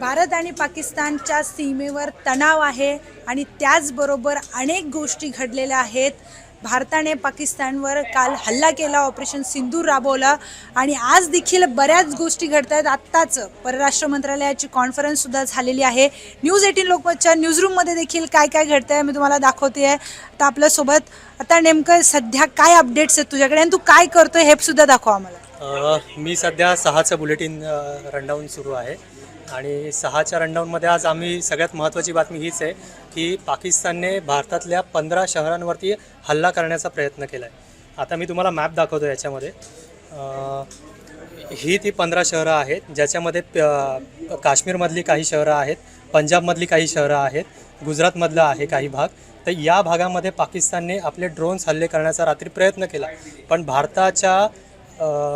भारत आणि पाकिस्तानच्या सीमेवर तणाव आहे आणि त्याचबरोबर अनेक गोष्टी घडलेल्या आहेत. भारताने पाकिस्तानवर काल हल्ला केला, ऑपरेशन सिंदूर राबवला आणि आज देखील बऱ्याच गोष्टी घडत आहेत. आत्ताच परराष्ट्र मंत्रालयाची कॉन्फरन्ससुद्धा झालेली आहे. न्यूज 18 लोकमतच्या न्यूजरूममध्ये देखील काय काय घडतं आहे मी तुम्हाला दाखवते आहे. आता आपल्यासोबत आता नेमकं सध्या काय अपडेट्स आहेत तुझ्याकडे आणि तू काय करतो हे सुद्धा दाखव आम्हाला. मी सध्या 6चं बुलेटिन रनडाऊन सुरू आहे आणि 6च्या रनडाऊनमध्ये आज आम्ही सगळ्यात महत्त्वाची बातमी हीच आहे की पाकिस्तानने भारतातल्या 15 शहरांवरती हल्ला करण्याचा प्रयत्न केला आहे. आता मी तुम्हाला मॅप दाखवतो याच्यामध्ये. ही ती 15 शहरं आहेत ज्याच्यामध्ये काश्मीरमधली काही शहरं आहेत, पंजाबमधली काही शहरं आहेत, गुजरातमधला आहे काही भाग. तर या भागामध्ये पाकिस्तानने आपले ड्रोन्स हल्ले करण्याचा रात्री प्रयत्न केला, पण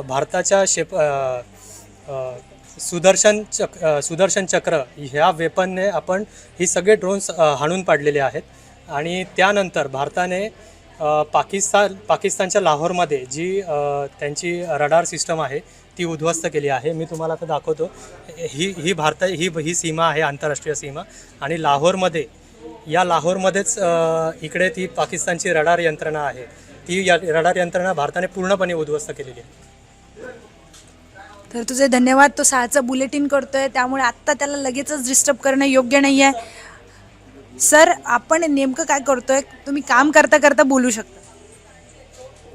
भारताच्या सुदर्शन चक्र ह्या वेपनने आपण ही सगळे ड्रोन्स हाणून पाडलेले आहेत. आणि त्यानंतर भारताने पाकिस्तानच्या लाहोरमध्ये जी त्यांची रडार सिस्टम आहे ती उद्ध्वस्त केली आहे. मी तुम्हाला आता दाखवतो. ही सीमा आहे, आंतरराष्ट्रीय सीमा. आणि लाहोरमध्येच इकडे ती पाकिस्तानची रडार यंत्रणा आहे. ती रडार यंत्रणा भारताने पूर्णपणे उद्ध्वस्त केलेली आहे. तर तुझे धन्यवाद. तो 6चं बुलेटिन करतोय त्यामुळे आत्ता त्याला लगेचच डिस्टर्ब करणं योग्य नाही आहे. सर, आपण नेमकं काय करतोय? तुम्ही काम करता करता बोलू शकता.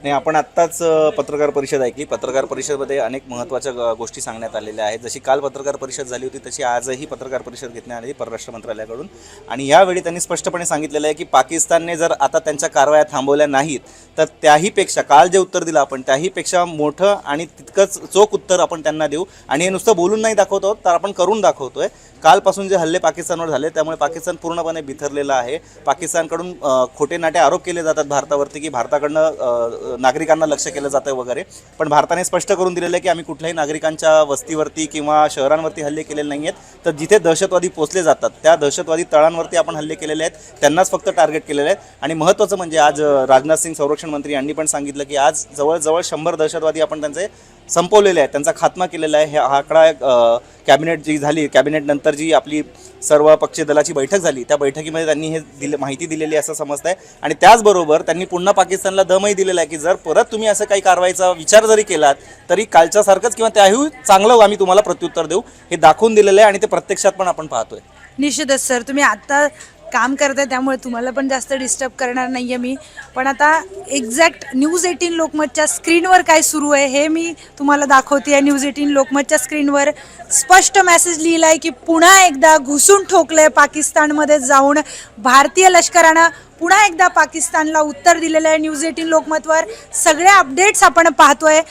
नाही, आपण आत्ताच पत्रकार परिषद ऐकली. पत्रकार परिषदेमध्ये अनेक महत्त्वाच्या गोष्टी सांगण्यात आलेल्या आहेत. जशी काल पत्रकार परिषद झाली होती तशी आजही पत्रकार परिषद घेण्यात आली परराष्ट्र मंत्रालयाकडून. आणि यावेळी त्यांनी स्पष्टपणे सांगितलेलं आहे की पाकिस्तानने जर आता त्यांच्या कारवाया थांबवल्या नाहीत तर त्याहीपेक्षा काल जे उत्तर दिलं आपण त्याहीपेक्षा मोठं आणि तितकंच चोख उत्तर आपण त्यांना देऊ. आणि हे नुसतं बोलून नाही दाखवत आहोत, तर आपण करून दाखवतोय. कालपासून जे हल्ले पाकिस्तानवर झाले त्यामुळे पाकिस्तान पूर्णपणे बिथरलेलं आहे. पाकिस्तानकडून खोटे नाटे आरोप केले जातात भारतावरती की भारताकडनं नागरिकांना लक्ष केलं जातं वगैरे, पण भारताने स्पष्ट करून दिलेलं आहे की आम्ही कुठल्याही नागरिकांच्या वस्तीवरती किंवा शहरांवरती हल्ले केलेले नाही आहेत. तर जिथे दहशतवादी पोचले जातात त्या दहशतवादी तळांवरती आपण हल्ले केलेले आहेत, त्यांनाच फक्त टार्गेट केलेले आहेत. आणि महत्त्वाचं म्हणजे आज राजनाथ सिंग संरक्षण मंत्री यांनी पण सांगितलं की आज जवळजवळ 100 दहशतवादी आपण त्यांचे संपवलेले आहेत, त्यांचा खात्मा केलेला आहे. हा आकडा कॅबिनेट जी झाली, कॅबिनेट नंतर जी आपली सर्व पक्षीय दलाची बैठक झाली त्या बैठकीमध्ये त्यांनी हे माहिती दिलेली असं समजतं आहे. आणि त्याचबरोबर त्यांनी पुन्हा पाकिस्तानला दमही दिलेला आहे की जर परत तुम्ही असं काही कारवाईचा विचार जरी केलात तरी कालच्यासारखंच किंवा त्याही चांगलं आम्ही तुम्हाला प्रत्युत्तर देऊ, हे दाखवून दिलेलं आहे. आणि ते प्रत्यक्षात पण आपण पाहतोय. निश्चितच सर, तुम्ही आत्ता काम करताय त्यामुळे तुम्हाला पण जास्त डिस्टर्ब करणार नाही आहे मी. पण आता एक्झॅक्ट न्यूज 18 लोकमतच्या स्क्रीनवर काय सुरू आहे हे मी तुम्हाला दाखवते आहे. न्यूज 18 लोकमतच्या स्क्रीनवर स्पष्ट मेसेज लिहिला आहे की पुन्हा एकदा घुसून ठोकलं आहे पाकिस्तानमध्ये जाऊन. भारतीय लष्करानं पुन्हा एकदा पाकिस्तानला उत्तर दिलेलं आहे. न्यूज 18 लोकमतवर सगळे अपडेट्स आपण पाहतोय.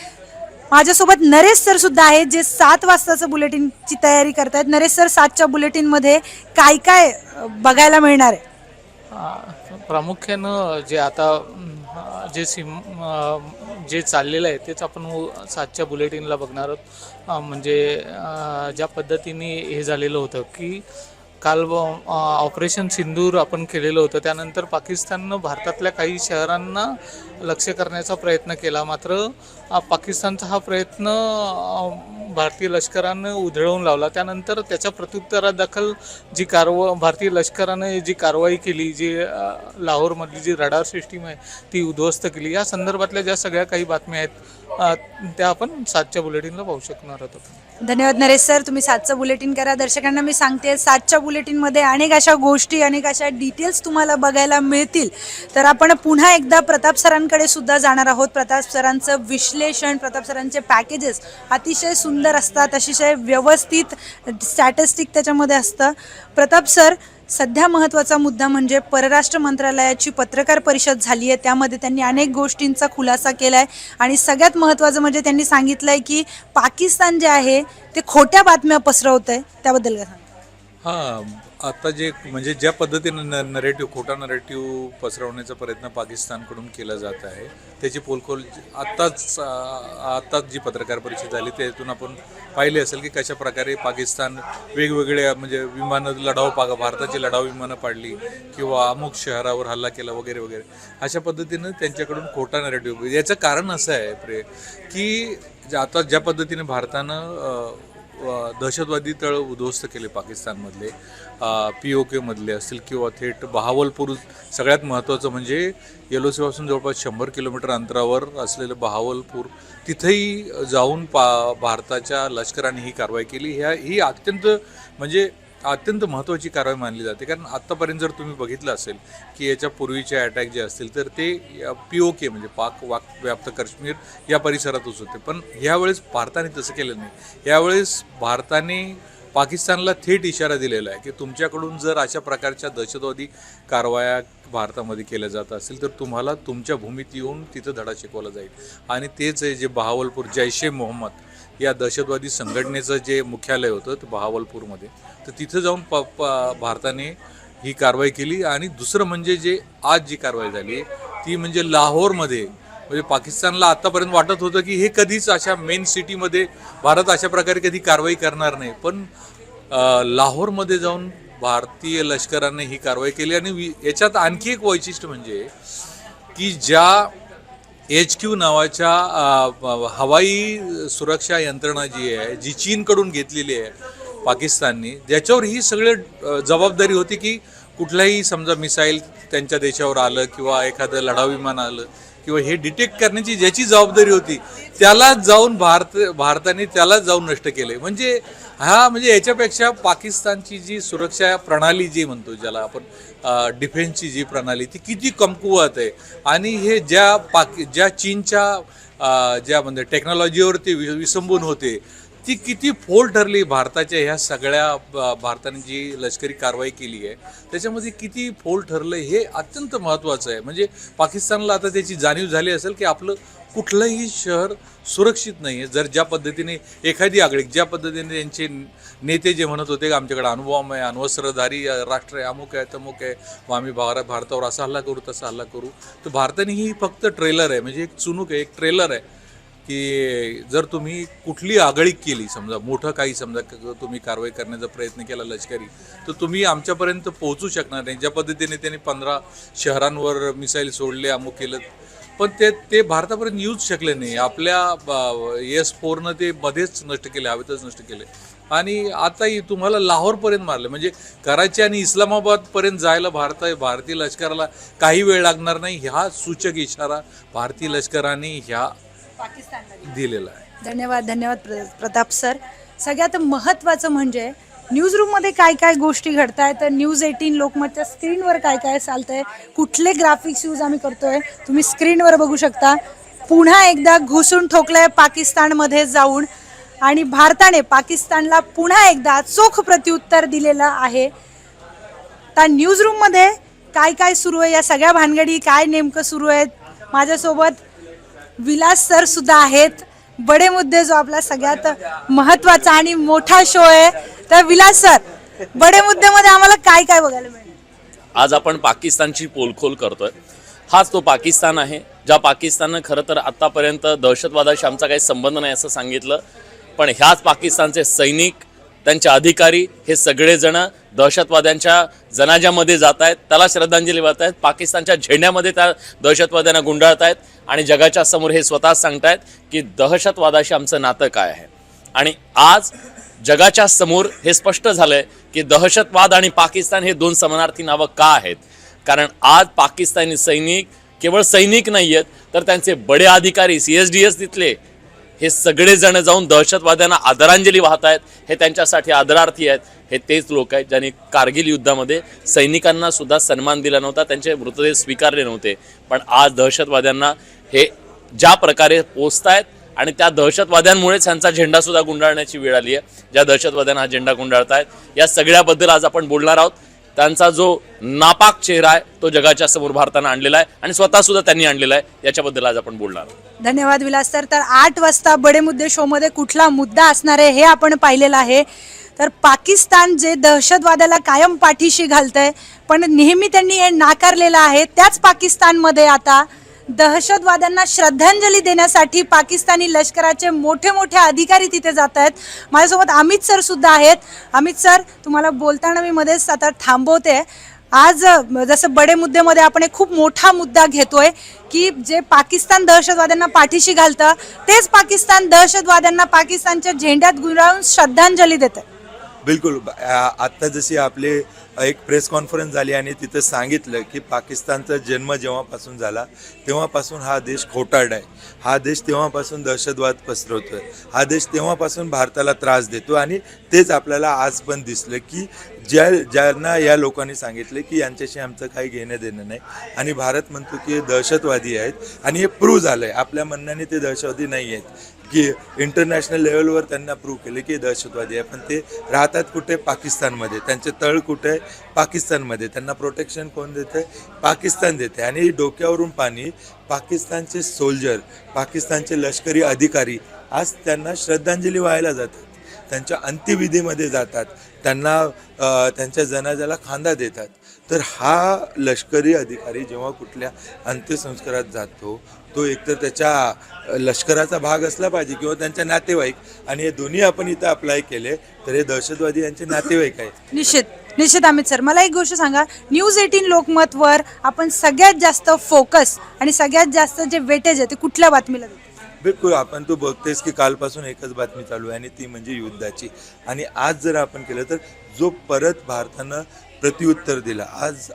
माझ्यासोबत नरेश सर सुद्धा आहेत जे 7 वाजताचं बुलेटिनची तयारी करतायत. नरेश सर, 7च्या बुलेटिनमध्ये काय काय बघायला मिळणार आहे? प्रामुख्यानं जे आता जे चाललेलं आहे तेच आपण 7च्या बुलेटिनला बघणार आहोत. म्हणजे ज्या पद्धतीने हे झालेलं होतं की काल ऑपरेशन सिंदूर आपण केलेलं होतं, त्यानंतर पाकिस्ताननं भारतातल्या काही शहरांना लक्ष करण्याचा प्रयत्न केला. मात्र पाकिस्तानचा हा प्रयत्न भारतीय लष्करानं उधळवून लावला. त्यानंतर त्याच्या प्रत्युत्तरादाखल भारतीय लष्करानं जी कारवाई केली, जी लाहोरमधली जी रडार सिस्टीम आहे ती उद्ध्वस्त केली. या संदर्भातल्या ज्या सगळ्या काही बातम्या आहेत त्या आपण 7च्या बुलेटिनला पाहू शकणार आहोत. धन्यवाद नरेश सर, तुम्ही 7चं बुलेटिन करा. दर्शकांना मी सांगते 7च्या बुलेटिनमध्ये अनेक अशा गोष्टी, अनेक अशा डिटेल्स तुम्हाला बघायला मिळतील. तर आपण पुन्हा एकदा प्रताप सरांकडे सुद्धा जाणार आहोत. प्रताप सरांचं विश्लेषण, प्रताप सरांचे पॅकेजेस अतिशय सुंदर असतात, अतिशय व्यवस्थित स्टॅटिस्टिक त्याच्यामध्ये असतं. प्रताप सर, सध्या महत्त्वाचा मुद्दा म्हणजे परराष्ट्र मंत्रालयाची पत्रकार परिषद झाली आहे. त्यामध्ये त्यांनी अनेक गोष्टींचा खुलासा केला आहे आणि सगळ्यात महत्त्वाचं म्हणजे त्यांनी सांगितलं आहे की पाकिस्तान जे आहे ते खोट्या बातम्या पसरवत आहे. त्याबद्दल काय सांगा? हां, आता जे म्हणजे ज्या पद्धतीनं खोटा नरेटिव्ह पसरवण्याचा प्रयत्न पाकिस्तानकडून केला जात आहे त्याची पोलखोल आत्ताच जी पत्रकार परिषद झाली त्यातून आपण पाहिले असेल की कशा प्रकारे पाकिस्तान वेगवेगळ्या म्हणजे भारताची लढाऊ विमानं पाडली किंवा अमुक शहरावर हल्ला केला वगैरे वगैरे अशा पद्धतीनं त्यांच्याकडून खोटा नरेटिव्ह. याचं कारण असं आहे की आता ज्या पद्धतीने भारतानं दहशतवादी तळ उद्ध्वस्त केले पाकिस्तानमधले, POK मधले असतील किंवा थेट बहावलपूर. सगळ्यात महत्त्वाचं म्हणजे LOCपासून जवळपास 100 किलोमीटर अंतरावर असलेलं बहावलपूर, तिथेही जाऊन भारताच्या लष्कराने ही कारवाई केली. ही अत्यंत महत्त्वाची कारवाई मानली जाते, कारण आत्तापर्यंत जर तुम्ही बघितलं असेल की याच्या पूर्वीचे अटॅक जे असतील तर ते POK म्हणजे पाक व्याप्त काश्मीर या परिसरातच होते. पण यावेळेस भारताने तसं केलं नाही. यावेळेस भारताने पाकिस्तानला थेट इशारा दिलेला आहे की तुमच्याकडून जर अशा प्रकारच्या दहशतवादी कारवाया भारतामध्ये केल्या जात असतील तर तुम्हाला तुमच्या भूमीत येऊन तिथं धडा शिकवला जाईल. आणि तेच आहे जे बहावलपूर जैश-ए-मोहम्मद या दहशतवादी संघटनेचं जे मुख्यालय होतं ते बहावलपूरमध्ये, तर तिथं जाऊन भारताने ही कारवाई केली. आणि दुसरं म्हणजे जे आज जी कारवाई झाली ती म्हणजे लाहोरमध्ये, म्हणजे पाकिस्तानला आत्तापर्यंत वाटत होतं की हे कधीच अशा मेन सिटीमध्ये भारत अशा प्रकारे कधी कारवाई करणार नाही, पण लाहोरमध्ये जाऊन भारतीय लष्कराने ही कारवाई केली. आणि याच्यात आणखी एक वैशिष्ट्य म्हणजे की ज्या HQ नावाच्या हवाई सुरक्षा यंत्रणा जी आहे, जी चीनकडून घेतलेली आहे पाकिस्तानने, ज्याच्यावर ही सगळे जबाबदारी होती की कुठलाही समजा मिसाईल त्यांच्या देशावर आलं किंवा एखादं लढाऊ विमान आलं किंवा हे डिटेक्ट करण्याची ज्याची जबाबदारी होती त्यालाच जाऊन भारताने त्यालाच जाऊन नष्ट केले. म्हणजे याच्यापेक्षा पाकिस्तानची जी सुरक्षा प्रणाली जी म्हणतो, ज्याला आपण डिफेन्सची जी प्रणाली, ती किती कमकुवत आहे. आणि हे ज्या चीनच्या ज्या म्हणजे टेक्नॉलॉजीवर ते विसंबून होते, ती किती फोल ठरली भारताच्या ह्या सगळ्या भारताने जी लष्करी कारवाई केली आहे त्याच्यामध्ये किती फोल ठरलं हे अत्यंत महत्त्वाचं आहे. म्हणजे पाकिस्तानला आता त्याची जाणीव झाली असेल की आपलं कुठलंही शहर सुरक्षित नाही आहे. जर ज्या पद्धतीने एखादी आगळीक, ज्या पद्धतीने त्यांचे नेते जे म्हणत होते की आमच्याकडे अणुबॉम्ब आहे, अण्वस्त्रधारी राष्ट्र आहे, अमुक आहे तमुक आहे, मग आम्ही भारतावर असा हल्ला करू तसा हल्ला करू, तर भारताने ही फक्त ट्रेलर आहे, म्हणजे एक चुणूक आहे, एक ट्रेलर आहे की जर तुम्ही कुठली आगळीक केली, समजा मोठं काही समजा तुम्ही कारवाई करण्याचा प्रयत्न केला लष्करी, तर तुम्ही आमच्यापर्यंत पोहोचू शकणार नाही. ज्या पद्धतीने त्यांनी 15 शहरांवर मिसाईल सोडले, अमुक केलं, पण ते भारतापर्यंत येऊच शकले नाही. आपल्या S-4नं ते मध्येच नष्ट केले, हवेतच नष्ट केले. आणि आताही तुम्हाला लाहोरपर्यंत मारले, म्हणजे कराची आणि इस्लामाबादपर्यंत जायला भारतीय लष्कराला काही वेळ लागणार नाही. हा सूचक इशारा भारतीय लष्कराने ह्या दिलेला आहे. धन्यवाद प्रताप सर. सगळ्यात महत्त्वाचं म्हणजे न्यूजरूममध्ये काय काय गोष्टी घडत आहेत, तर न्यूज 18 लोकमतच्या स्क्रीनवर काय काय चालतंय, कुठले ग्राफिक्स यूज आम्ही करतोय तुम्ही स्क्रीनवर बघू शकता. पुन्हा एकदा घुसून ठोकलंय पाकिस्तानमध्ये जाऊन आणि भारताने पाकिस्तानला पुन्हा एकदा चोख प्रत्युत्तर दिलेलं आहे. तर न्यूजरूममध्ये काय काय सुरू आहे, या सगळ्या भानगडी काय नेमकं सुरू आहे, माझ्यासोबत विलास सर सुद्धा आहेत. बडे मुद्दे जो आपला सगळ्यात महत्त्वाचा आणि मोठा शो आहे, तर विलास सर, बडे मुद्द्यामध्ये आम्हाला काय काय बघायला मिळेल? आज आपण पाकिस्तानची पोलखोल करतोय. हाच तो पाकिस्तान आहे ज्या पाकिस्ताननं खरं तर आत्तापर्यंत दहशतवादाशी आमचा काही संबंध नाही असं सांगितलं, पण ह्याच पाकिस्तानचे सैनिक, त्यांचे अधिकारी हे सगळेजण दहशतवाद्यांच्या जनाज्यामध्ये जात आहेत, त्याला श्रद्धांजली वाहत आहेत, पाकिस्तानच्या झेंड्यामध्ये त्या दहशतवाद्यांना गुंडाळत आहेत आणि जगाच्या समोर हे स्वतः सांगतायत की दहशतवादाशी आमचं नातं काय आहे. आणि आज जगाच्या समोर हे स्पष्ट झालंय की दहशतवाद आणि पाकिस्तान हे दोन समानार्थी नावं का आहेत. कारण आज पाकिस्तानी सैनिक केवळ सैनिक नाही आहेत, तर त्यांचे बडे अधिकारी CSDS तिथले हे सगळेजण जाऊन दहशतवाद्यांना आदरांजली वाहत आहेत. हे त्यांच्यासाठी आदरार्थी आहेत. हे तेच लोक आहेत ज्यांनी कारगिल युद्धामध्ये सैनिकांना सुद्धा सन्मान दिला नव्हता, त्यांचे मृतदेह स्वीकारले नव्हते. पण आज दहशतवाद्यांना हे ज्या प्रकारे पोचतायत आणि त्या दहशतवाद्यांमुळेच त्यांचा झेंडा सुद्धा गुंडाळण्याची वेळ आली आहे. ज्या दहशतवाद्यांना हा झेंडा गुंडाळतायत, या सगळ्याबद्दल आज आपण बोलणार आहोत. त्यांचा जो नापाक चेहरा आहे तो जगाच्या समोर भारतानं आणलेला आहे आणि स्वतः सुद्धा त्यांनी आणलेला आहे. याच्याबद्दल आज आपण बोलणार आहोत. धन्यवाद विलास सर. तर 8 वाजता बडे मुद्दे शोमध्ये कुठला मुद्दा असणार आहे हे आपण पाहिलेलं आहे. तर पाकिस्तान जे दहशतवादाला कायम पाठीशी घालतंय, पण नेहमी त्यांनी हे नाकारलेलं आहे, त्याच पाकिस्तानमध्ये आता दहशतवाद्यांना श्रद्धांजली देण्यासाठी पाकिस्तानी लष्कराचे मोठे मोठे अधिकारी तिथे जात आहेत. माझ्यासोबत अमित सर सुद्धा आहेत. अमित सर, तुम्हाला बोलताना मी मध्येच आता थांबवते. आज जसं बडे मुद्द्यामध्ये आपण एक खूप मोठा मुद्दा घेतोय की जे पाकिस्तान दहशतवाद्यांना पाठीशी घालतं तेच पाकिस्तान दहशतवाद्यांना पाकिस्तानच्या झेंड्यात गुंडाळून श्रद्धांजली देतं. बिलकुल आत्ता जशी आपली एक प्रेस कॉन्फरन्स झाली आणि तिथं सांगितलं की पाकिस्तानचा जन्म जेव्हापासून झाला तेव्हापासून हा देश खोटारडा आहे, हा देश तेव्हापासून दहशतवाद पसरवतो आहे, हा देश तेव्हापासून भारताला त्रास देतो. आणि तेच आपल्याला आज पण दिसलं की ज्यांना या लोकांनी सांगितलं की यांच्याशी आमचं काही घेणं देणं नाही आणि भारत म्हणतो की हे दहशतवादी आहेत आणि हे प्रूव्ह झालं आहे. आपल्या म्हणण्याने ते दहशतवादी नाही आहेत की इंटरनॅशनल लेवलवर त्यांना प्रूव्ह केलं की दहशतवादी आहे, पण ते राहतात कुठे? पाकिस्तानमध्ये. त्यांचे तळ कुठे आहे? पाकिस्तानमध्ये. त्यांना प्रोटेक्शन कोण देते? पाकिस्तान देते. आणि डोक्यावरून पाणी पाकिस्तानचे सोल्जर, पाकिस्तानचे लष्करी अधिकारी आज त्यांना श्रद्धांजली वाहायला जातात, त्यांच्या अंत्यविधीमध्ये जातात, त्यांना त्यांच्या जनाजाला खांदा देतात. तर हा लष्करी अधिकारी जेव्हा कुठल्या अंत्यसंस्कारात जातो तो एकतर त्याच्या लष्कराचा भाग असला पाहिजे किंवा त्यांच्या नातेवाईक, आणि हे दोन्ही आपण इथं अप्लाय केले तर हे दहशतवादी यांचे नातेवाईक आहेत. निश्चित अमित सर, मला एक गोष्ट सांगा, न्यूज 18 लोकमतवर आपण सगळ्यात जास्त फोकस आणि सगळ्यात जास्त जे वेटेज आहे ते कुठल्या बातमीला देतो? बिलकुल, आपण तू बघतेस की कालपासून एकच बातमी चालू आहे आणि ती म्हणजे युद्धाची. आणि आज जर आपण केलं तर जो परत भारतानं प्रत्युत्तर दिला,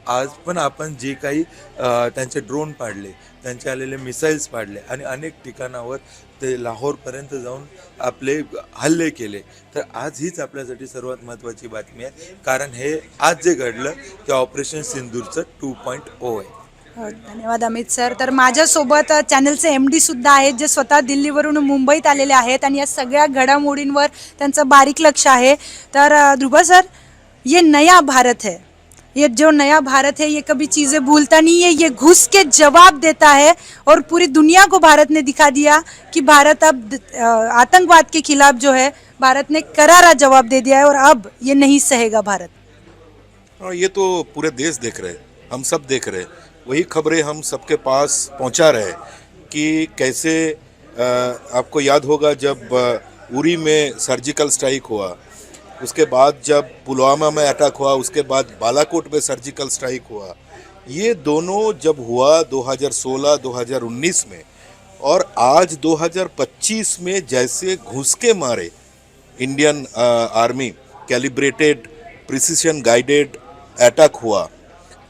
आज पण आपण जे काही त्यांचे ड्रोन पाडले, त्यांचे आलेले मिसाईल्स पाडले आणि अनेक ठिकाणावर ते लाहोरपर्यंत जाऊन आपले हल्ले केले, तर आज हीच आपल्यासाठी सर्वात महत्त्वाची बातमी आहे. कारण हे आज जे घडलं ते ऑपरेशन सिंदूरचं 2.0 आहे. धन्यवाद अमित सर. तर माझ्यासोबत चॅनलचे MD सुद्धा आहेत जे स्वतः दिल्लीवरून मुंबईत आलेले आहेत आणि या सगळ्या घडामोडींवर त्यांचं बारीक लक्ष आहे. तर ध्रुवा सर, ये नया भारत है, ये जो नया भारत है ये कभी चीज़ें भूलता नहीं है, ये घुस के जवाब देता है और पूरी दुनिया को भारत ने दिखा दिया कि भारत अब आतंकवाद के खिलाफ जो है भारत ने करारा जवाब दे दिया है और अब ये नहीं सहेगा भारत. ये तो पूरे देश देख रहे हैं, हम सब देख रहे हैं, वही खबरें हम सबके पास पहुंचा रहे हैं कि कैसे आपको याद होगा जब उरी में सर्जिकल स्ट्राइक हुआ, उसके बाद जब पुलवामा में अटैक हुआ, उसके बाद बालाकोट में सर्जिकल स्ट्राइक हुआ. ये दोनों जब हुआ 2016-2019 में और आज 2025 में जैसे घुस के मारे Indian army calibrated precision guided attack हुआ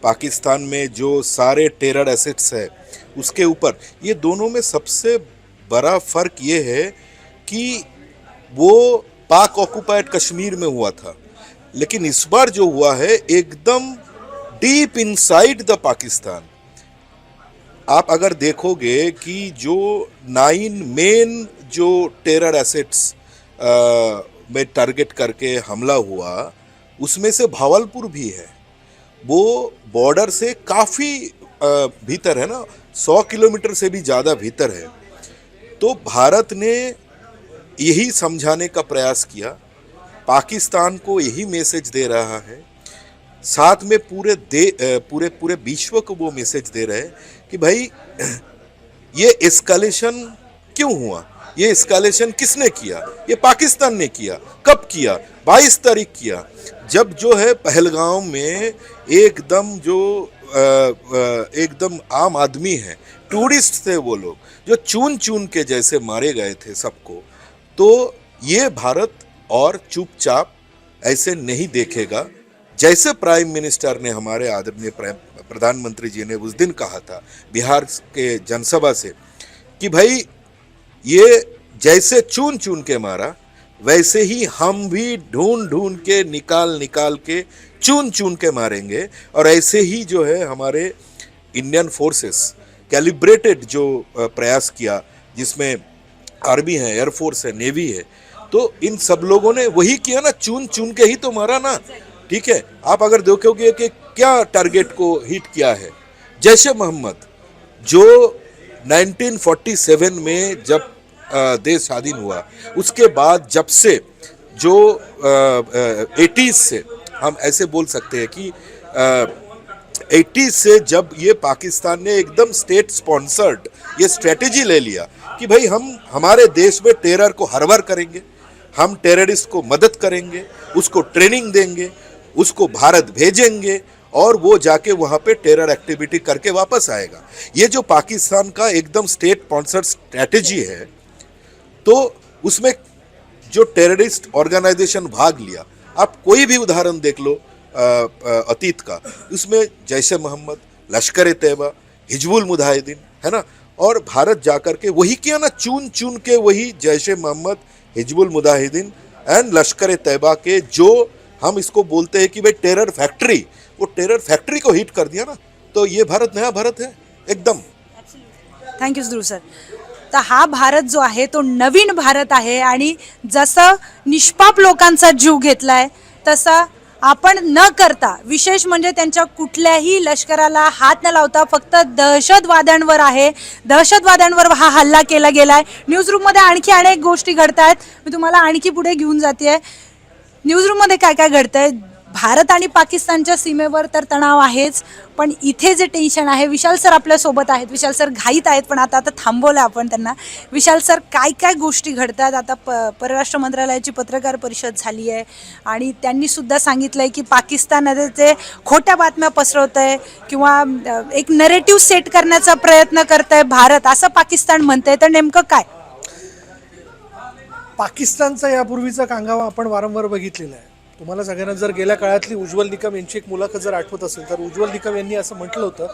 पाकिस्तान में, जो सारे टेरर एसेट्स है उसके ऊपर, ये दोनों में सबसे बड़ा फ़र्क ये है कि वो पाक ऑक्युपाइड कश्मीर में हुआ था, लेकिन इस बार जो हुआ है एकदम डीप इनसाइड द पाकिस्तान. आप अगर देखोगे कि जो 9 मेन जो टेरर एसेट्स में टारगेट करके हमला हुआ, उसमें से भावलपुर भी है. वो बॉर्डर से काफ़ी भीतर है ना, 100 किलोमीटर से भी ज़्यादा भीतर है. तो भारत ने यही समझाने का प्रयास किया, पाकिस्तान को यही मैसेज दे रहा है, साथ में पूरे विश्व को वो मैसेज दे रहे हैं कि भाई ये एस्केलेशन क्यों हुआ, ये एस्केलेशन किसने किया? ये पाकिस्तान ने किया. कब किया? 22 तारीख किया, जब जो है पहलगांव में एकदम जो एकदम आम आदमी है, टूरिस्ट थे वो लोग, जो चून चून के जैसे मारे गए थे सबको. तो ये भारत और चुपचाप ऐसे नहीं देखेगा. जैसे प्राइम मिनिस्टर ने, हमारे आदरणीय प्रधानमंत्री जी ने उस दिन कहा था बिहार के जनसभा से कि भाई ये जैसे चून चून के मारा, वैसे ही हम भी ढूंढ ढूंढ के निकाल के चून चून के मारेंगे. और ऐसे ही जो है हमारे इंडियन फोर्सेस कैलिब्रेटेड जो प्रयास किया, जिसमें आर्मी है, एयरफोर्स है, नेवी है, तो इन सब लोगों ने वही किया ना, चुन चुन के ही तो मारा ना. ठीक है, आप अगर देखोगे कि क्या टारगेट को हिट किया है, जैश ए मोहम्मद जो 1947 में जब देश स्वाधीन हुआ, उसके बाद जब से जो 80s से हम ऐसे बोल सकते हैं कि 80s से जब ये पाकिस्तान ने एकदम स्टेट स्पॉन्सर्ड ये स्ट्रेटेजी ले लिया कि भाई हम हमारे देश में टेरर को हरवर करेंगे, हम टेररिस्ट को मदद करेंगे, उसको ट्रेनिंग देंगे, उसको भारत भेजेंगे और वो जाके वहाँ पे टेरर एक्टिविटी करके वापस आएगा। ये जो पाकिस्तान का एकदम स्टेट स्पॉन्सर्ड स्ट्रैटेजी है, तो उसमें जो टेररिस्ट ऑर्गेनाइजेशन भाग लिया, आप कोई भी उदाहरण देख लो अतीत का, उसमें जैसे मोहम्मद, लश्कर ए तैयबा, हिजबुल मुजाहिदीन, है ना, और भारत जाकर के वही किया ना, चुन चुन के वही जैसे मोहम्मद, हिजबुल मुजाहिदीन एंड लश्कर ए तैयबा के जो हम इसको बोलते हैं कि भाई टेरर फैक्ट्री, वो टेरर फैक्ट्री को हिट कर दिया ना, तो ये भारत नया भारत है एकदम। थँक्यू ध्रुव सर. तर हा भारत जो आहे तो नवीन भारत आहे आणि जसं निष्पाप लोकांचा जीव घेतलाय तसा आपण न करता, विशेष म्हणजे त्यांच्या कुठल्याही लष्कराला हात न लावता फक्त दहशतवाद्यांवर आहे, दहशतवाद्यांवर हा हल्ला केला गेलाय. न्यूजरूममध्ये आणखी अनेक गोष्टी घडत आहेत, मी तुम्हाला आणखी पुढे घेऊन जाते. न्यूजरूममध्ये काय काय घडतंय, भारत आणि पाकिस्तानच्या सीमेवर तर तणाव आहेच, पण इथे जे टेन्शन आहे, विशाल सर आपल्यासोबत आहेत. विशाल सर घाईत आहेत, पण आता थांबवलं आपण त्यांना. विशाल सर, काय काय गोष्टी घडतात आता? परराष्ट्र मंत्रालयाची पत्रकार परिषद झाली आहे आणि त्यांनी सुद्धा सांगितलं आहे की पाकिस्तानाचे खोट्या बातम्या पसरवत आहे किंवा एक नरेटिव्ह सेट करण्याचा प्रयत्न करत आहे भारत, असं पाकिस्तान म्हणतंय. तर नेमकं काय? पाकिस्तानचा यापूर्वीचा कांगावा आपण वारंवार बघितलेला आहे. तुम्हाला सगळ्यांना जर गेल्या काळातली उज्ज्वल निकम यांची एक मुलाखत जर आठवत असेल तर उज्ज्वल निकम यांनी असं म्हटलं होतं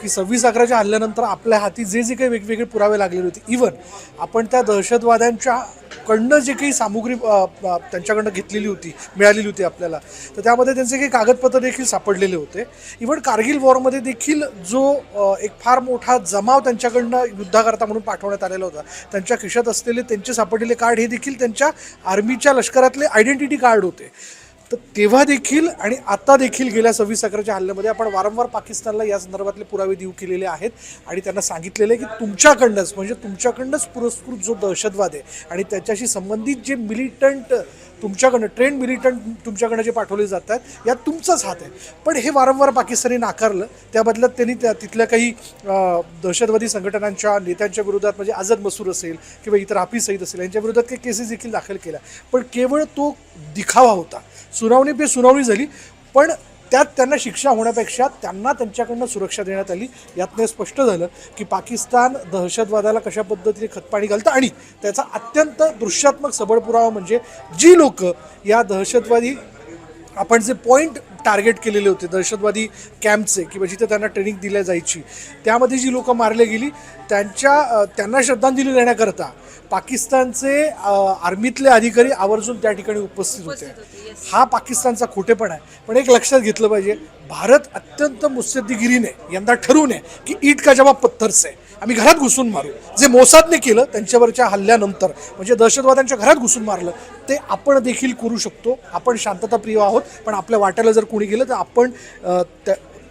की 26/11च्या हल्ल्यानंतर आपल्या हाती जे जे काही वेगवेगळे पुरावे लागलेले होते, इव्हन आपण त्या दहशतवाद्यांच्याकडनं जे काही सामुग्री त्यांच्याकडनं घेतलेली होती, मिळालेली होती आपल्याला, तर त्यामध्ये त्यांचे काही कागदपत्र देखील सापडलेले होते. इव्हन कारगिल वॉरमध्ये देखील जो एक फार मोठा जमाव त्यांच्याकडनं युद्धाकरता म्हणून पाठवण्यात आलेला होता, त्यांच्या खिशात असलेले त्यांचे सापडलेले कार्ड हे देखील त्यांच्या आर्मीच्या लष्करातले आयडेंटिटी कार्ड होते. तर तेव्हा देखील आणि आता देखील गेल्या 26/11च्या हल्ल्यामध्ये आपण वारंवार पाकिस्तानला या संदर्भातले पुरावे देऊ केलेले आहेत आणि त्यांना सांगितलेले की तुमच्याकडनंच, म्हणजे तुमच्याकडनंच पुरस्कृत जो दहशतवाद आहे आणि त्याच्याशी संबंधित जे मिलिटंट तुमच्याकडनं, ट्रेंड मिलिटंट तुमच्याकडनं जे पाठवले जातात, यात तुमचाच हात आहे. पण हे वारंवार पाकिस्तानी नाकारलं. त्या बदल्यात त्यांनी तिथल्या काही दहशतवादी संघटनांच्या नेत्यांच्या विरोधात, म्हणजे आझाद मसूद असेल किंवा इतर हाफिज सईद असेल, यांच्या विरोधात काही केसेस देखील दाखल केल्या. पण केवळ तो दिखावा होता. सुनावणी पे सुनावणी झाली, पण त्यात त्यांना शिक्षा होण्यापेक्षा त्यांना त्यांच्याकडनं सुरक्षा देण्यात आली. यातनं स्पष्ट झालं की पाकिस्तान दहशतवादाला कशा पद्धतीने खतपाणी घालतं आणि त्याचा अत्यंत दृश्यात्मक सबळ पुरावा म्हणजे जी लोक या दहशतवादी, आपण जे पॉईंट टार्गेट केलेले होते दहशतवादी कॅम्पचे किंवा जिथे त्यांना ट्रेनिंग दिल्या जायची, त्यामध्ये जी लोकं मारले गेली त्यांना श्रद्धांजली देण्याकरता पाकिस्तानचे आर्मीतले अधिकारी आवर्जून त्या ठिकाणी उपस्थित होते. हा पाकिस्तानचा खोटेपणा आहे. पण एक लक्षात घेतलं पाहिजे, भारत अत्यंत मुत्सद्दीगिरीने यंदा ठरवून आहे की ईट का जवाब पत्थर से, आम्ही घरात घुसून मारू. जे मोसादने केलं त्यांच्यावरच्या हल्ल्यानंतर, म्हणजे दहशतवाद्यांच्या घरात घुसून मारलं, ते आपण देखील करू शकतो. आपण शांतताप्रिय आहोत, पण आपल्या वाट्याला जर कोणी गेलं तर आपण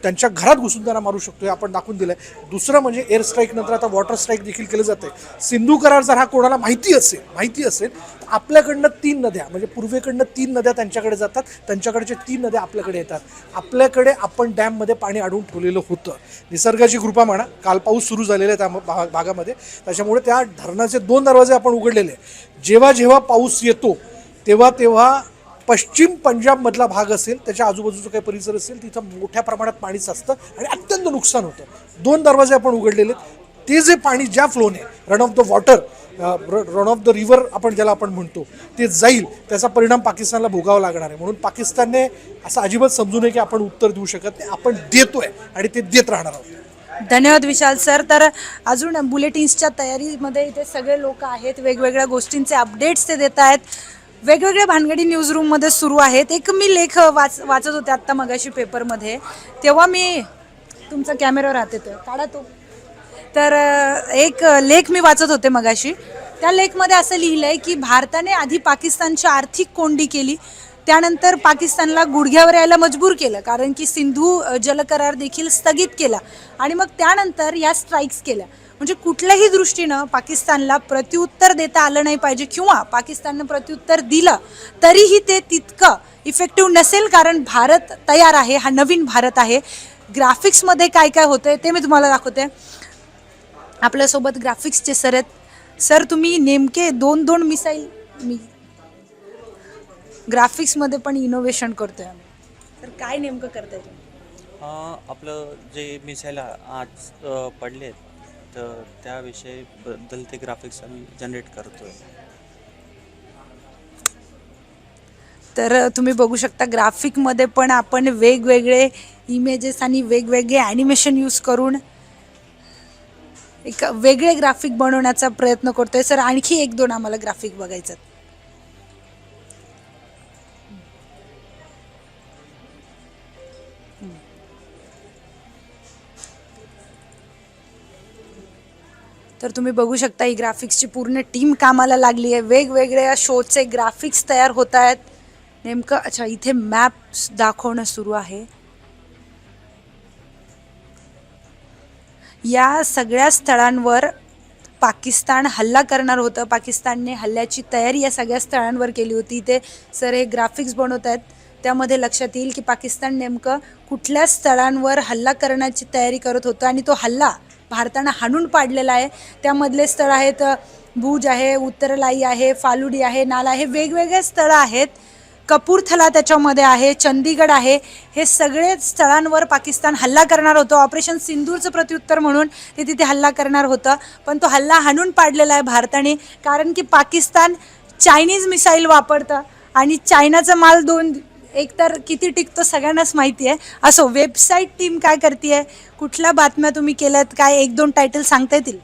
त्यांच्या घरात घुसून त्यांना मारू शकतो, हे आपण दाखवून दिलं आहे. दुसरं म्हणजे एअर स्ट्राईक नंतर आता वॉटर स्ट्राईक देखील केलं जाते. सिंधू करार जर हा कोणाला माहिती असेल तर आपल्याकडनं 3 नद्या, म्हणजे पूर्वेकडनं 3 नद्या त्यांच्याकडे जातात, त्यांच्याकडचे 3 नद्या आपल्याकडे येतात. आपल्याकडे आपण डॅममध्ये पाणी अडवून ठेवलेलं होतं. निसर्गाची कृपा म्हणा, काल पाऊस सुरू झालेला आहे त्या भागामध्ये, त्याच्यामुळे त्या धरणाचे 2 दरवाजे आपण उघडलेले. जेव्हा जेव्हा पाऊस येतो तेव्हा पश्चिम पंजाबमधला भाग असेल, त्याच्या आजूबाजूचा काही परिसर असेल, तिथं मोठ्या प्रमाणात पाणी साचतं आणि अत्यंत नुकसान होतं. 2 दरवाजे आपण उघडलेले. ते जे पाणी ज्या फ्लोने, run off the water, run off the river आपण ज्याला आपण म्हणतो, ते जाईल, त्याचा परिणाम पाकिस्तानला भोगावा लागणार आहे. म्हणून पाकिस्तानने असं अजिबात समजू नये की आपण उत्तर देऊ शकत नाही. आपण देतोय आणि ते देत राहणार आहोत. धन्यवाद विशाल सर. तर अजून बुलेटिन्सच्या तयारीमध्ये इथे सगळे लोक आहेत, वेगवेगळ्या गोष्टींचे अपडेट्स ते देत आहेत. वेगवेगळ्या भानगडी न्यूजरूममध्ये सुरू आहेत. एक मी लेख वाचत होते आत्ता मगाशी पेपरमध्ये, तेव्हा मी तुमचा कॅमेरा राहते तो काढा तो. तर एक लेख मी वाचत होते मगाशी. त्या लेखमध्ये असं लिहिलं आहे की भारताने आधी पाकिस्तानची आर्थिक कोंडी केली, त्यानंतर पाकिस्तानला गुडघ्यावर यायला मजबूर केलं, कारण की सिंधू जलकरार देखील स्थगित केला आणि मग त्यानंतर या स्ट्राईक्स केल्या. म्हणजे कुठल्याही दृष्टीनं पाकिस्तानला प्रत्युत्तर देता आलं नाही पाहिजे, किंवा पाकिस्ताननं प्रत्युत्तर दिलं तरीही ते तितकं इफेक्टिव्ह नसेल, कारण भारत तयार आहे, हा नवीन भारत आहे. ग्राफिक्समध्ये काय काय होतंय ते मी तुम्हाला दाखवते. आपल्यासोबत ग्राफिक्सचे सर आहेत. सर, तुम्ही नेमके 2 मिसाईल, मी ग्राफिक्समध्ये पण इनोव्हेशन करतोय आम्ही, तर काय नेमकं करताय तुम्ही? आपलं जे मिसाईल आज पडले तर त्याविषयी बद्दल ते ग्राफिक्स आम्ही जनरेट करतोय. तर तुम्ही बघू शकता ग्राफिकमध्ये पण आपण वेगवेगळे इमेजेस आणि वेगवेगळे ॲनिमेशन यूज करून एक वेगळे ग्राफिक बनवण्याचा प्रयत्न करतोय. सर आणखी 1-2 आम्हाला ग्राफिक बघायचं. तर तुम्ही बघू शकता ही ग्राफिक्सची पूर्ण टीम कामाला लागली आहे. वेगवेगळ्या शोचे ग्राफिक्स तयार होत आहेत. नेमकं अच्छा इथे मॅप्स दाखवणं सुरू आहे. या सगळ्या स्थळांवर पाकिस्तान हल्ला करणार होतं. पाकिस्तानने हल्ल्याची तयारी या सगळ्या स्थळांवर केली होती. इथे सर हे ग्राफिक्स बनवत आहेत. त्यामध्ये लक्षात येईल की पाकिस्तान नेमकं कुठल्या स्थळांवर हल्ला करण्याची तयारी करत होतं आणि तो हल्ला भारतानं हाणून पाडलेला आहे. त्यामधले स्थळ आहेत भुज आहे, उत्तरलाई आहे, फालुडी आहे, नाला आहे, वेगवेगळे स्थळं आहेत. कपूरथला त्याच्यामध्ये आहे, चंदीगड आहे. हे सगळे स्थळांवर पाकिस्तान हल्ला करणार होतं. ऑपरेशन सिंदूरचं प्रत्युत्तर म्हणून ते तिथे हल्ला करणार होतं. पण तो हल्ला हाणून पाडलेला आहे भारताने, कारण की पाकिस्तान चायनीज मिसाईल वापरतं आणि चायनाचा माल एकतर किती टिकतो सगळ्यांनाच माहिती आहे. असो, वेबसाईट टीम काय करते आहे, कुठल्या बातम्या तुम्ही केल्यात, काय 1-2 टायटल सांगता येतील?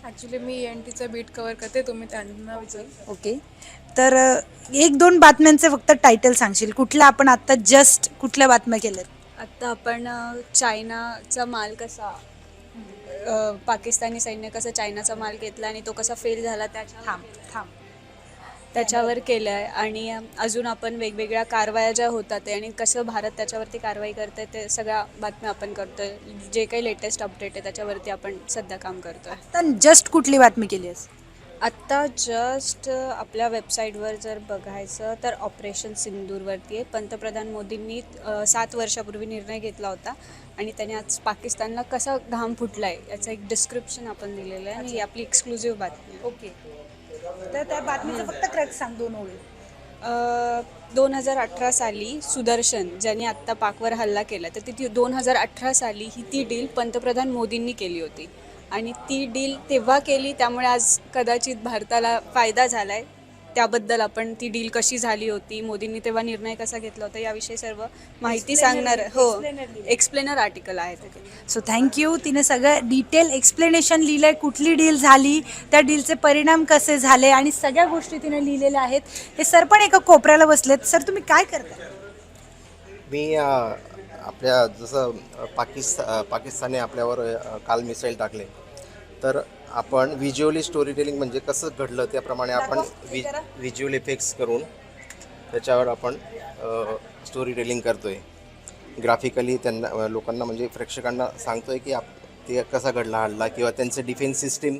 ॲक्च्युली मी ENTचं बीट कव्हर करते, तुम्ही त्यांना विचारू. ओके, तर 1-2 बातम्यांचे फक्त टायटल सांगशील, कुठल्या आपण आत्ता जस्ट कुठल्या बातम्या केल्यात? आत्ता आपण चायनाचा माल कसा पाकिस्तानी सैन्य कसं चायनाचा माल घेतला आणि तो कसा फेल झाला त्याच्यावर केलं आहे. आणि अजून आपण वेगवेगळ्या कारवाया ज्या होतात आणि कसं भारत त्याच्यावरती कारवाई करतं आहे ते सगळ्या बातम्या आपण करतो आहे. जे काही लेटेस्ट अपडेट आहे त्याच्यावरती आपण सध्या काम करतो आहे. तर जस्ट कुठली बातमी केली आहेस? आत्ता जस्ट आपल्या वेबसाईटवर जर बघायचं तर ऑपरेशन सिंदूरवरती आहे. पंतप्रधान मोदींनी 7 वर्षापूर्वी निर्णय घेतला होता आणि त्याने आज पाकिस्तानला कसा घाम फुटला आहे याचं एक डिस्क्रिप्शन आपण दिलेलं आहे आणि ही आपली एक्सक्लुझिव्ह बातमी आहे. ओके, तर त्या बातमीचं फक्त क्रॅक सांग 2 ओळी. 2018 साली सुदर्शन ज्यांनी आत्ता पाकवर हल्ला केला तर ती 2018 साली ती डील पंतप्रधान मोदींनी केली होती आणि ती डील तेव्हा केली, त्यामुळे आज कदाचित भारताला फायदा झाला आहे. त्याबद्दल आपण ती डील कशी झाली होती, मोदींनी तेव्हा निर्णय कसा घेतला होता याविषयी सर्व माहिती सांगणार एक्सप्लेनर आर्टिकल आहे ते. So thank you. तिने सगळं डिटेल एक्सप्लेनेशन लिहिलं आहे, कुठली डील झाली, त्या डीलचे परिणाम कसे झाले आणि सगळ्या गोष्टी तिने लिहिलेल्या आहेत. हे सर पण एका कोपऱ्याला बसलेत. सर तुम्ही काय करता? मी आपल्या जसं पाकिस्तानने आपल्यावर काल मिसाईल टाकले तर आपण व्हिज्युअली स्टोरी टेलिंग म्हणजे कसं घडलं त्याप्रमाणे आपण व्हिज्युअल इफेक्ट्स करून त्याच्यावर आपण स्टोरी टेलिंग करतो आहे. ग्राफिकली त्यांना लोकांना म्हणजे प्रेक्षकांना सांगतो आहे की ते कसा घडला हल्ला किंवा त्यांचं डिफेन्स सिस्टीम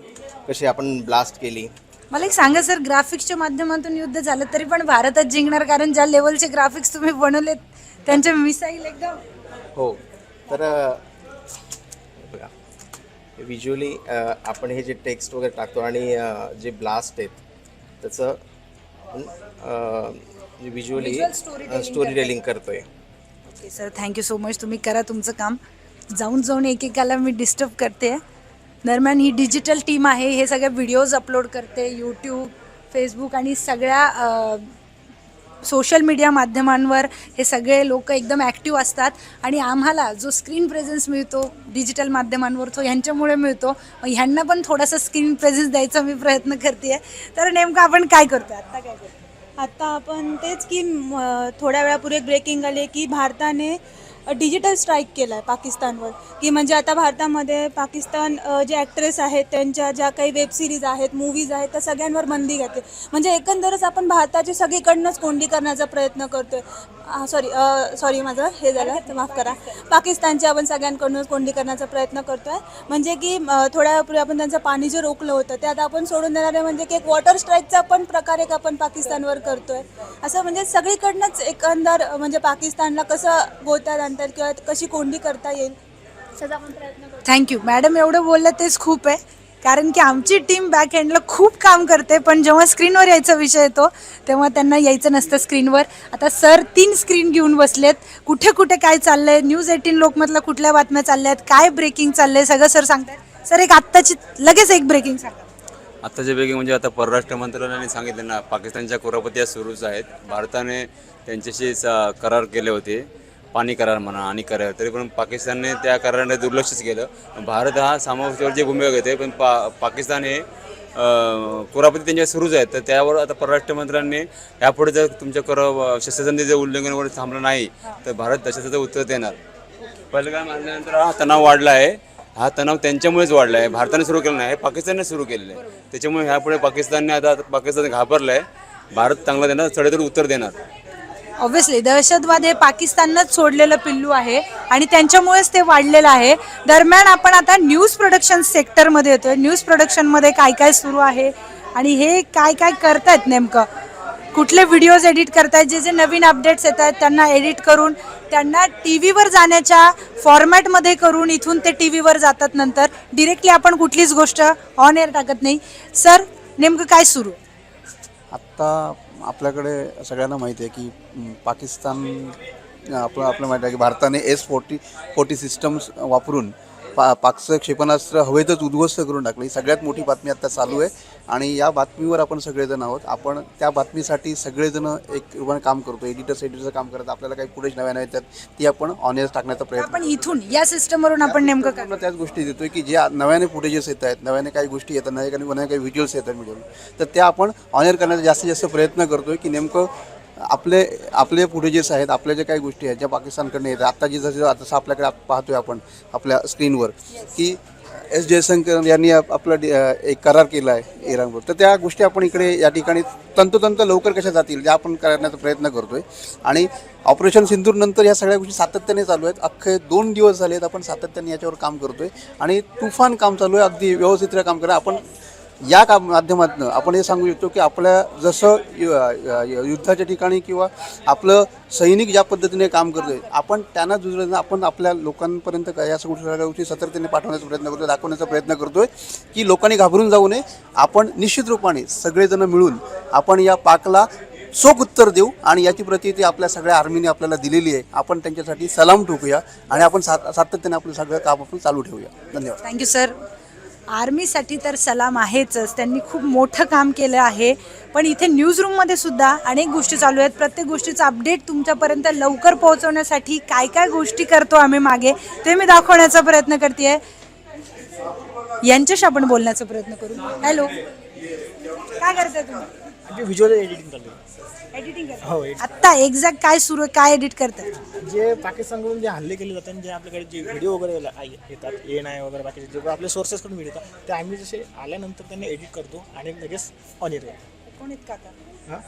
कशी आपण ब्लास्ट केली. मला एक सांगा सर, ग्राफिक्सच्या माध्यमातून युद्ध झालं तरी पण भारतच जिंकणार, कारण ज्या लेवलचे ग्राफिक्स तुम्ही बनवलेत त्यांचे मिसाईल एकदम. हो, तर बघा व्हिज्युअली आपण हे जे टेक्स्ट वगैरे टाकतो आणि जे ब्लास्ट आहेत त्याचं व्हिज्युअली स्टोरी टेलिंग करतोय. Okay sir, thank you so much. तुम्ही करा तुमचं काम. जाऊन एकेकाला मी डिस्टर्ब करते. दरम्यान ही डिजिटल टीम आहे, हे सगळे व्हिडिओज अपलोड करते यूट्यूब, फेसबुक आणि सगळ्या सोशल मीडिया माध्यमांवर. हे सगळे लोक एकदम ॲक्टिव्ह असतात आणि आम्हाला जो स्क्रीन प्रेझेन्स मिळतो डिजिटल माध्यमांवर तो ह्यांच्यामुळे मिळतो. ह्यांना पण थोडासा स्क्रीन प्रेझेन्स द्यायचा मी प्रयत्न करते आहे. तर नेमकं आपण काय करतो आत्ता? काय करतो आत्ता आपण तेच की थोड्या वेळापूर्वी एक ब्रेकिंग आली की भारताने डिजिटल स्ट्राईक केला आहे पाकिस्तानवर. की म्हणजे आता भारतामध्ये पाकिस्तान जे ॲक्ट्रेस आहेत त्यांच्या ज्या काही वेब सिरीज आहेत, मूवीज आहेत, त्या सगळ्यांवर बंदी घातली. म्हणजे एकंदरच आपण भारताची सगळीकडनंच कोंडी करण्याचा प्रयत्न करतो आहे. सॉरी माझं हे झालं तर माफ करा. पाकिस्तानची आपण सगळ्यांकडूनच कोंडी करण्याचा प्रयत्न करतो आहे. म्हणजे की थोड्या वेळापूर्वी आपण त्यांचं पाणी जे रोखलं होतं ते आता आपण सोडून देणार आहे. म्हणजे की एक वॉटर स्ट्राईकचा पण प्रकार एक आपण पाकिस्तानवर करतो आहे. असं म्हणजे सगळीकडनंच एकंदर म्हणजे पाकिस्तानला कसं गोत्यात आणतात किंवा कशी कोंडी करता येईल त्याचा आपण प्रयत्न करतो. थँक्यू मॅडम, एवढं बोललं तेच खूप आहे. कारण की आमची टीम बॅक एंडला खूप काम करते, पण जेव्हा स्क्रीनवर यायचा विषय येतो तेव्हा त्यांना यायचं नसतं स्क्रीनवर. आता सर 3 स्क्रीन घेऊन बसलेत, कुठे कुठे काय चाललंय, न्यूज 18 लोकमतला कुठल्या बातम्या चालल्या आहेत, काय ब्रेकिंग चाललंय, सगळं सर सांगतात. सर एक आत्ताची लगेच एक ब्रेकिंग सांगा. आत्ताच्या वेगळी म्हणजे आता परराष्ट्र मंत्रालयाने सांगितलं ना, पाकिस्तानच्या कुरापती सुरूच आहेत. भारताने त्यांच्याशी करार केले होते, पाणी करार म्हणा आणि करार, तरी पण पाकिस्तानने त्या कराराने दुर्लक्षच केलं. भारत हा सामोपचाराची भूमिका घेते, पण पाकिस्तान हे कुरापती त्यांच्या सुरूच आहेत. तर त्यावर आता परराष्ट्र मंत्र्यांनी यापुढे जर तुमच्या शस्त्रसंधीचे उल्लंघनावर थांबलं नाही तर भारत तशाचं उत्तर देणार. पहिलं काय मानल्यानंतर हा तणाव वाढला आहे. हा तणाव त्यांच्यामुळेच वाढला आहे, भारताने सुरू केला नाही, हे पाकिस्तानने सुरू केलेलं आहे. त्याच्यामुळे ह्यापुढे पाकिस्तान घाबरलं आहे. भारत चांगला देणार, सडेतोड उत्तर देणार. ऑब्व्हियसली दहशतवाद हे पाकिस्ताननंच सोडलेलं पिल्लू आहे आणि त्यांच्यामुळेच ते वाढलेलं आहे. दरम्यान आपण आता न्यूज प्रोडक्शन सेक्टरमध्ये येतोय. न्यूज प्रोडक्शनमध्ये काय काय सुरू आहे आणि हे काय काय करतायत, नेमकं कुठले व्हिडिओज एडिट करतायत, जे जे नवीन अपडेट्स येत आहेत त्यांना एडिट करून त्यांना टी व्हीवर जाण्याच्या फॉर्मॅटमध्ये करून इथून ते टी व्हीवर जातात. नंतर डिरेक्टली आपण कुठलीच गोष्ट ऑन एअर टाकत नाही. सर नेमकं काय सुरू? आत्ता आपल्याकडे सगळ्यांना माहिती आहे की पाकिस्तान आपलं माहिती आहे की भारताने S-40 सिस्टम्स वापरून पाकचं क्षेपणास्त्र हवेतच उद्ध्वस्त करून टाकलं. ही सगळ्यात मोठी बातमी आत्ता चालू आहे आणि या बातमीवर आपण सगळेजण आहोत. आपण त्या बातमीसाठी सगळेजण एक रूपाने काम करतो, एडिटरचं काम करत. आपल्याला काही फुटेज नव्यानं येतात ती आपण ऑन एअर टाकण्याचा प्रयत्न. आपण इथून या सिस्टमवरून आपण नेमकं काय त्याच गोष्टी देतोय की ज्या नव्याने फुटेजेस येत आहेत, नव्याने काही गोष्टी येतात, नव्याने काही व्हिडिओज येतात मीडियावर, तर त्या आपण ऑन एअर करण्याचा जास्तीत जास्त प्रयत्न करतोय की नेमकं आपले फुटेजेस आहेत, आपल्या ज्या काही गोष्टी आहेत ज्या पाकिस्तानकडनं येतात. आत्ता जसं आपल्याकडे पाहतोय आपण आपल्या स्क्रीनवर की S. जयशंकर यांनी एक करार केला आहे इराणबरोबर, तर त्या गोष्टी आपण इकडे या ठिकाणी तंतोतंत लवकर कशा जातील त्या आपण करण्याचा प्रयत्न करतोय. आणि ऑपरेशन सिंदूर नंतर या सगळ्या गोष्टी सातत्याने चालू आहेत. अख्खे 2 दिवस झाले आहेत आपण सातत्याने याच्यावर काम करतोय आणि तुफान काम चालू आहे. अगदी व्यवस्थित काम करा. आपण या माध्यमातून आपण हे सांगू शकतो की आपल्या जसं युद्धाच्या ठिकाणी किंवा आपलं सैनिक ज्या पद्धतीने काम करतोय, आपण त्यांना दुसऱ्या आपण आपल्या लोकांपर्यंत या सगळ्या गोष्टी सतर्कतेने पाठवण्याचा प्रयत्न करतोय, दाखवण्याचा प्रयत्न करतोय की लोकांनी घाबरून जाऊ नये. आपण निश्चित रूपाने सगळेजण मिळून आपण या पाकला चोख उत्तर देऊ आणि याची प्रती आपल्या सगळ्या आर्मीने आपल्याला दिलेली आहे. आपण त्यांच्यासाठी सलाम ठोकूया आणि आपण सातत्याने आपलं सगळं काम आपण चालू ठेवूया. धन्यवाद. Thank you sir. आर्मीसाठी तर सलाम आहेच, त्यांनी खूप मोठं काम केलं आहे. पण इथे न्यूजरूममध्ये सुद्धा अनेक गोष्टी चालू आहेत. प्रत्येक गोष्टीचं अपडेट तुमच्यापर्यंत लवकर पोहोचवण्यासाठी काय काय गोष्टी करतो आम्ही मागे ते मी दाखवण्याचा प्रयत्न करते. यांच्याशी आपण बोलण्याचा प्रयत्न करू. हॅलो, काय करताय तुम्ही? व्हिज्युअल एडिटिंग चालू आहे. एडिटिंग हो, आत्ता एक्झॅक्ट काय सुरू आहे, काय एडिट करताय? जे पाकिस्तानकडून जे हल्ले केले जातात, जे आपल्याकडे जे व्हिडिओ वगैरे येतात, ANI वगैरे बाकीचे जे आपले सोर्सेसकडून व्हिडिओ येतात, ते आम्ही जसे आल्यानंतर त्यांनी एडिट करतो आणि लगेच ऑन एअर करतो. कोण आहेत काका? हां,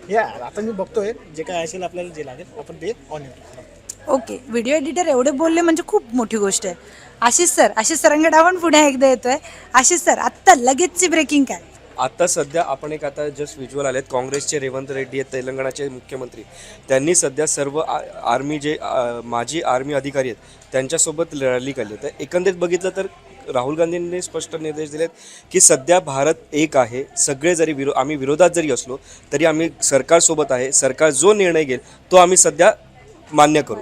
हे आता मी बघतोय जे काय असेल आपल्याला जे लागेल आपण ते ऑन एअर करतो. ओके, व्हिडिओ एडिटर एवढे बोलले म्हणजे खूप मोठी गोष्ट आहे. आशिष सरांकडे आपण पुढे एकदा येतोय. आशिष सर, आत्ता लगेचची ब्रेकिंग काय? आता सध्या आपण एक आता जस्ट व्हिज्युअल आलेत. काँग्रेसचे रेवंत रेड्डी आहेत, तेलंगणाचे मुख्यमंत्री, त्यांनी सध्या सर्व आर्मी जे माजी आर्मी अधिकारी आहेत त्यांच्यासोबत रॅली काढली. तर एकंदरीत बघितलं तर राहुल गांधींनी स्पष्ट निर्देश दिलेत की सध्या भारत एक आहे. सगळे जरी आम्ही विरोधात जरी असलो तरी आम्ही सरकारसोबत आहे. सरकार जो निर्णय घेईल तो आम्ही सध्या मान्य करू.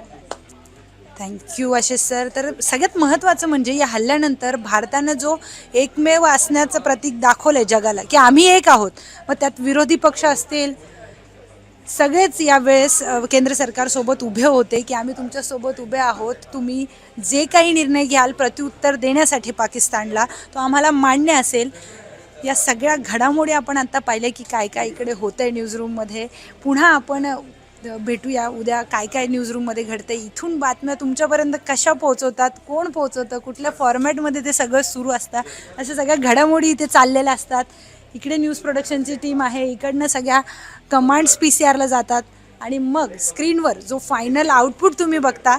Thank you Ashish sir. तर सगळ्यात महत्त्वाचं म्हणजे या हल्ल्यानंतर भारतानं जो एकमेव असण्याचं प्रतीक दाखवलं आहे जगाला की आम्ही एक आहोत. मग त्यात विरोधी पक्ष असतील, सगळेच यावेळेस केंद्र सरकारसोबत उभे होते की आम्ही तुमच्यासोबत उभे आहोत. तुम्ही जे काही निर्णय घ्याल प्रत्युत्तर देण्यासाठी पाकिस्तानला तो आम्हाला मान्य असेल. या सगळ्या घडामोडी आपण आत्ता पाहिल्या की काय काय इकडे होतं आहे न्यूजरूममध्ये. पुन्हा आपण भेटूया उद्या काय काय न्यूजरूममध्ये घडतं. इथून बातम्या तुमच्यापर्यंत कशा पोहोचवतात, कोण पोहोचवतं, कुठल्या फॉर्मॅटमध्ये ते सगळं सुरू असतं, अशा सगळ्या घडामोडी इथे चाललेल्या असतात. इकडे न्यूज प्रोडक्शनची टीम आहे, इकडनं सगळ्या कमांड्स PCRला जातात आणि मग स्क्रीनवर जो फायनल आउटपुट तुम्ही बघता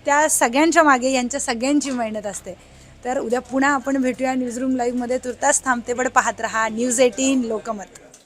त्या सगळ्यांच्या मागे यांच्या सगळ्यांची मेहनत असते. तर उद्या पुन्हा आपण भेटूया न्यूजरूम लाईव्हमध्ये. तुर्तास थांबते, पण पाहत रहा न्यूज 18 लोकमत.